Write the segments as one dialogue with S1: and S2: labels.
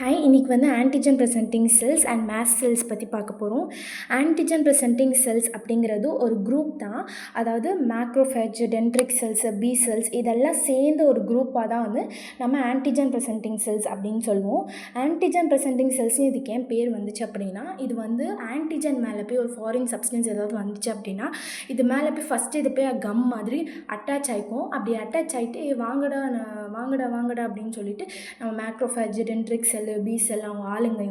S1: Hi, இன்னைக்கு வந்து antigen presenting cells and mast cells பற்றி பார்க்க போகிறோம். ஆன்டிஜன் ப்ரெசென்டிங் செல்ஸ் அப்படிங்கிறது ஒரு குரூப் தான். அதாவது macrophage, dendritic cells, B cells இதெல்லாம் சேர்ந்த ஒரு குரூப்பாக தான் வந்து நம்ம ஆன்டிஜன் ப்ரெசென்டிங் செல்ஸ் அப்படின்னு சொல்லுவோம். ஆன்டிஜன் ப்ரெசென்டிங் செல்ஸ்னு இதுக்கு ஏன் பேர் வந்துச்சு அப்படின்னா, இது வந்து ஆன்டிஜன் மேலே போய் ஒரு ஃபாரின் சப்ஸ்டன்ஸ் ஏதாவது வந்துச்சு அப்படின்னா, இது மேலே போய் ஃபஸ்ட்டு இது போய் கம் மாதிரி அட்டாச் ஆகிக்கும். அப்படி அட்டாச் ஆகிட்டு வாங்கடா வாங்கடா அப்படின்னு சொல்லிட்டு நம்ம மேக்ரோஃபேஜ், டென்ட்ரிக் செல், பி செல் அவங்க ஆளுங்க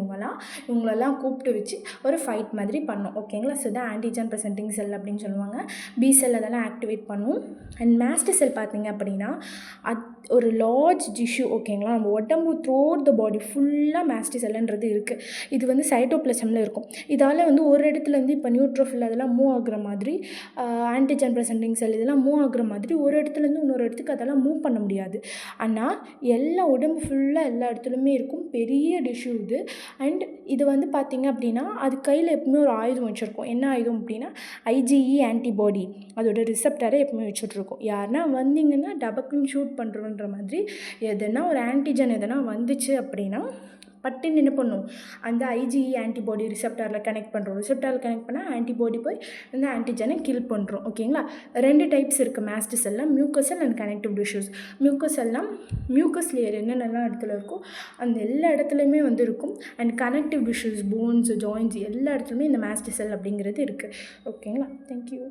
S1: இவங்களெல்லாம் கூப்பிட்டு வச்சு ஒரு ஃபைட் மாதிரி பண்ணும். ஓகேங்களா? ஸோ இதான் ஆன்டிஜன் ப்ரெசென்டிங் செல் அப்படின்னு சொல்லுவாங்க. பி செல் அதெல்லாம் ஆக்டிவேட் பண்ணும். அண்ட் மாஸ்ட் செல் பார்த்தீங்க அப்படின்னா ஒரு லார்ஜ் டிஷ்யூ. ஓகேங்களா? நம்ம உடம்பு த்ரோட் த பாடி ஃபுல்லாக மாஸ்ட் செல்லுன்றது இருக்குது. இது வந்து சைட்டோபிளாசமில் இருக்கும். இதால் வந்து ஒரு இடத்துலேருந்து இப்போ நியூட்ரோஃபில் அதெல்லாம் மூவ் ஆகுற மாதிரி, ஆன்டிஜன் ப்ரெசென்டிங் செல் இதெல்லாம் மூவ் ஆகுற மாதிரி ஒரு இடத்துலேருந்து இன்னொரு இடத்துக்கு அதெல்லாம் மூவ் பண்ண முடியாது. ஆனால் எல்லா உடம்பு ஃபுல்லாக எல்லா இடத்துலையுமே இருக்கும். பெரிய டிஷ்யூ இது. அண்ட் இது வந்து பார்த்திங்க அப்படின்னா அது கையில் எப்பவுமே ஒரு ஆயுதம் வச்சுருக்கோம். என்ன ஆயுதம் அப்படின்னா ஐஜிஇ ஆன்டிபாடி, அதோட ரிசப்டரை எப்பவுமே வச்சுட்ருக்கோம். யாருன்னா வந்தீங்கன்னா டபக்குன்னு ஷூட் பண்ணுறோன்ற மாதிரி எதுனா ஒரு ஆன்டிஜன் எதனா வந்துச்சு அப்படின்னா பட்டுன்னு என்ன பண்ணும், அந்த ஐஜிஇ ஆன்டிபாடி ரிசப்டாரில் கனெக்ட் பண்ணுறோம். ரிசப்டாரில் கனெக்ட் பண்ணால் ஆன்டிபாடி போய் அந்த ஆன்டிஜனை கில் பண்ணுறோம். ஓகேங்களா? 2 டைப்ஸ் இருக்குது மாஸ்ட் செல்லில், mucus cell and connective tissues. Mucus செல்லாம் மியூக்கஸ் லேயர் என்னென்னலாம் இடத்துல இருக்கோ அந்த எல்லா இடத்துலையுமே வந்து இருக்கும். And connective tissues, bones, joints எல்லா இடத்துலையுமே இந்த மாஸ்ட் செல் அப்படிங்கிறது இருக்குது. ஓகேங்களா? தேங்க்யூ.